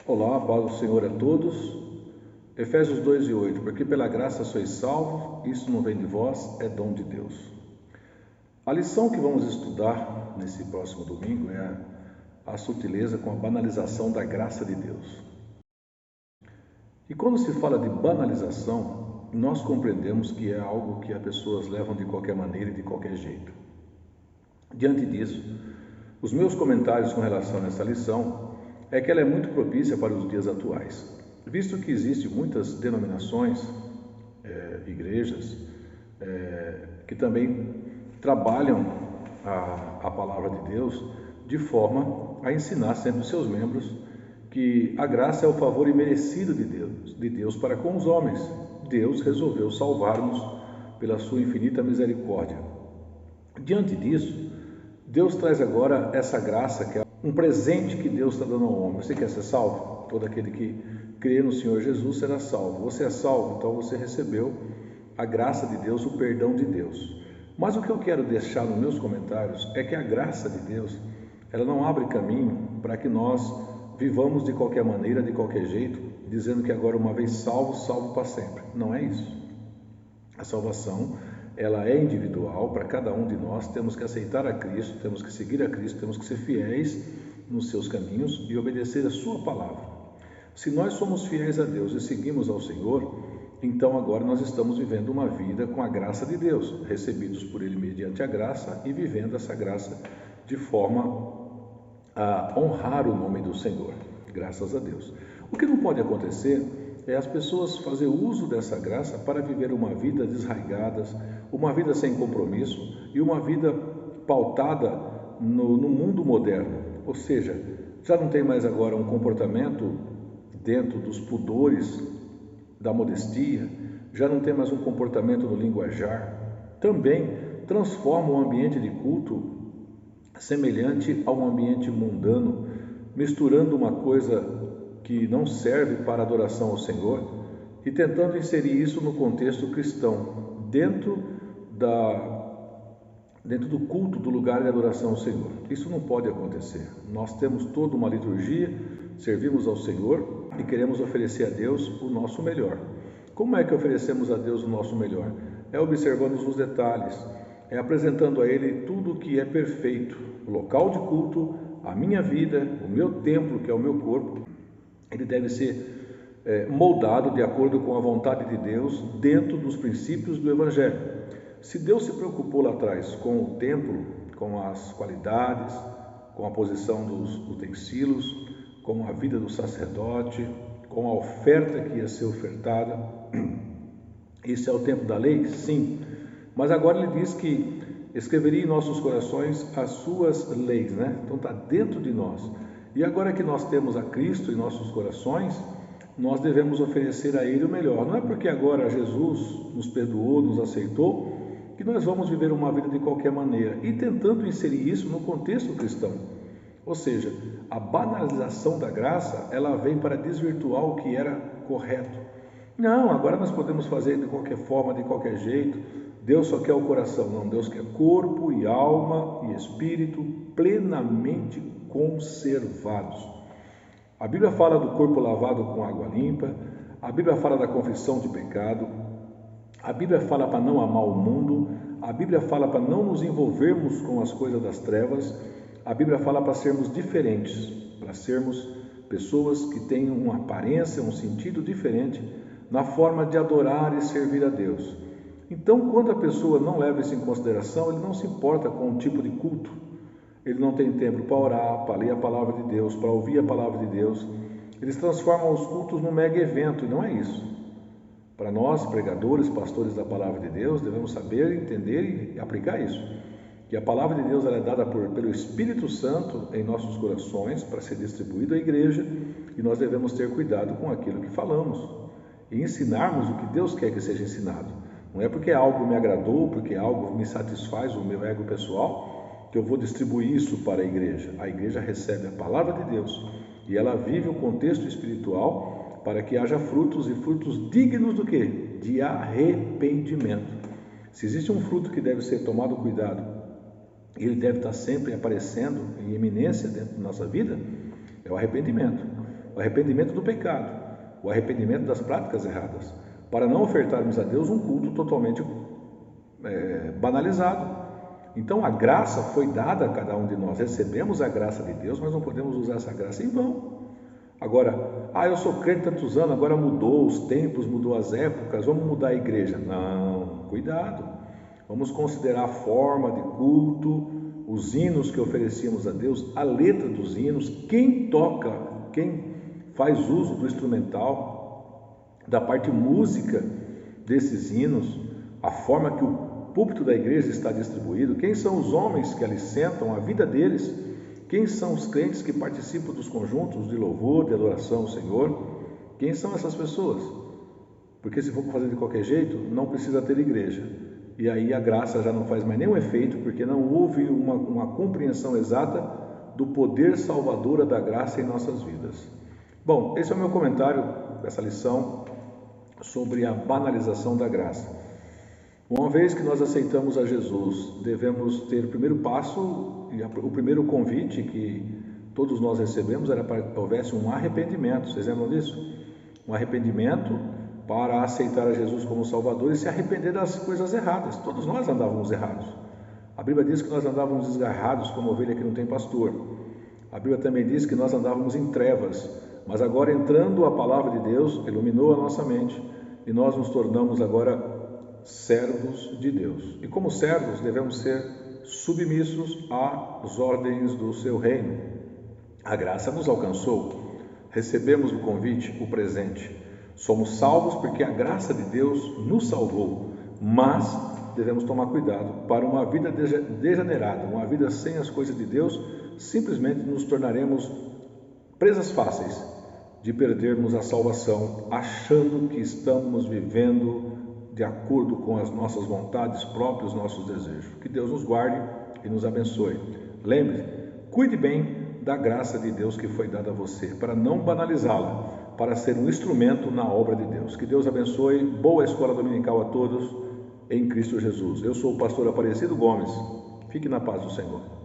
Olá, a paz do Senhor a todos. Efésios 2:8, porque pela graça sois salvos, isso não vem de vós, é dom de Deus. A lição que vamos estudar nesse próximo domingo é a sutileza com a banalização da graça de Deus. E quando se fala de banalização, nós compreendemos que é algo que as pessoas levam de qualquer maneira e de qualquer jeito. Diante disso, os meus comentários com relação a essa lição é que ela é muito propícia para os dias atuais, visto que existem muitas denominações, igrejas, que também trabalham a palavra de Deus de forma a ensinar sempre os seus membros que a graça é o favor imerecido de Deus para com os homens. Deus resolveu salvar-nos pela sua infinita misericórdia. Diante disso, Deus traz agora essa graça, que é um presente que Deus está dando ao homem. Você quer ser salvo? Todo aquele que crê no Senhor Jesus será salvo. Você é salvo, então você recebeu a graça de Deus, o perdão de Deus. Mas o que eu quero deixar nos meus comentários é que a graça de Deus, ela não abre caminho para que nós vivamos de qualquer maneira, de qualquer jeito, dizendo que agora uma vez salvo, salvo para sempre. Não é isso. A salvação, ela é individual para cada um de nós. Temos que aceitar a Cristo, temos que seguir a Cristo, temos que ser fiéis nos seus caminhos e obedecer a sua palavra. Se nós somos fiéis a Deus e seguimos ao Senhor, então agora nós estamos vivendo uma vida com a graça de Deus, recebidos por Ele mediante a graça e vivendo essa graça de forma a honrar o nome do Senhor, graças a Deus. O que não pode acontecer é as pessoas fazer uso dessa graça para viver uma vida desraigada, uma vida sem compromisso e uma vida pautada no mundo moderno. Ou seja, já não tem mais agora um comportamento dentro dos pudores da modestia, já não tem mais um comportamento no linguajar. Também transforma o ambiente de culto semelhante a um ambiente mundano, misturando uma coisa que não serve para adoração ao Senhor e tentando inserir isso no contexto cristão, dentro do culto, do lugar de adoração ao Senhor. Isso não pode acontecer. Nós temos toda uma liturgia, servimos ao Senhor e queremos oferecer a Deus o nosso melhor. Como é que oferecemos a Deus o nosso melhor? É observando os detalhes, é apresentando a Ele tudo o que é perfeito, o local de culto, a minha vida, o meu templo, que é o meu corpo. Ele deve ser moldado de acordo com a vontade de Deus, dentro dos princípios do Evangelho. Se Deus se preocupou lá atrás com o templo, com as qualidades, com a posição dos utensílios, com a vida do sacerdote, com a oferta que ia ser ofertada, esse é o tempo da lei? Sim. Mas agora ele diz que escreveria em nossos corações as suas leis, né? Então está dentro de nós. E agora que nós temos a Cristo em nossos corações, nós devemos oferecer a Ele o melhor. Não é porque agora Jesus nos perdoou, nos aceitou, que nós vamos viver uma vida de qualquer maneira e tentando inserir isso no contexto cristão. Ou seja, a banalização da graça, ela vem para desvirtuar o que era correto. Não, agora nós podemos fazer de qualquer forma, de qualquer jeito. Deus só quer o coração. Não, Deus quer corpo e alma e espírito plenamente conservados. A Bíblia fala do corpo lavado com água limpa, a Bíblia fala da confissão de pecado, a Bíblia fala para não amar o mundo, a Bíblia fala para não nos envolvermos com as coisas das trevas, a Bíblia fala para sermos diferentes, para sermos pessoas que têm uma aparência, um sentido diferente na forma de adorar e servir a Deus. Então, quando a pessoa não leva isso em consideração, ele não se importa com o tipo de culto. Ele não tem tempo para orar, para ler a palavra de Deus, para ouvir a palavra de Deus. Eles transformam os cultos num mega evento, e não é isso. Para nós, pregadores, pastores da palavra de Deus, devemos saber, entender e aplicar isso. Que a palavra de Deus ela é dada pelo Espírito Santo em nossos corações para ser distribuída à igreja, e nós devemos ter cuidado com aquilo que falamos e ensinarmos o que Deus quer que seja ensinado. Não é porque algo me agradou, porque algo me satisfaz o meu ego pessoal, que eu vou distribuir isso para a igreja. A igreja recebe a palavra de Deus e ela vive o contexto espiritual para que haja frutos e frutos dignos do quê? De arrependimento. Se existe um fruto que deve ser tomado cuidado, ele deve estar sempre aparecendo em eminência dentro da nossa vida, é o arrependimento. o arrependimento do pecado, o arrependimento das práticas erradas, para não ofertarmos a Deus um culto totalmente banalizado. Então a graça foi dada a cada um de nós, recebemos a graça de Deus, mas não podemos usar essa graça em vão. Agora, eu sou crente há tantos anos, agora mudou os tempos, mudou as épocas, vamos mudar a igreja. Não, cuidado. Vamos considerar a forma de culto, os hinos que oferecíamos a Deus, a letra dos hinos, quem toca, quem faz uso do instrumental, da parte música desses hinos, a forma que o púlpito da igreja está distribuído, quem são os homens que ali sentam, a vida deles, quem são os crentes que participam dos conjuntos de louvor, de adoração ao Senhor, quem são essas pessoas? Porque se for fazer de qualquer jeito, não precisa ter igreja. E aí a graça já não faz mais nenhum efeito, porque não houve uma compreensão exata do poder salvador da graça em nossas vidas. Bom, esse é o meu comentário dessa lição sobre a banalização da graça. Uma vez que nós aceitamos a Jesus, devemos ter o primeiro passo, e o primeiro convite que todos nós recebemos era para que houvesse um arrependimento. Vocês lembram disso? Um arrependimento para aceitar a Jesus como Salvador e se arrepender das coisas erradas. Todos nós andávamos errados. A Bíblia diz que nós andávamos desgarrados como ovelha que não tem pastor. A Bíblia também diz que nós andávamos em trevas, mas agora entrando a palavra de Deus, iluminou a nossa mente e nós nos tornamos agora servos de Deus. E como servos devemos ser submissos às ordens do seu reino. A graça nos alcançou, recebemos o convite, o presente. Somos salvos porque a graça de Deus nos salvou, mas devemos tomar cuidado para uma vida degenerada, uma vida sem as coisas de Deus, simplesmente nos tornaremos presas fáceis de perdermos a salvação, achando que estamos vivendo de acordo com as nossas vontades próprias, os nossos desejos. Que Deus nos guarde e nos abençoe. Lembre-se, cuide bem da graça de Deus que foi dada a você, para não banalizá-la, para ser um instrumento na obra de Deus. Que Deus abençoe. Boa escola dominical a todos em Cristo Jesus. Eu sou o pastor Aparecido Gomes. Fique na paz do Senhor.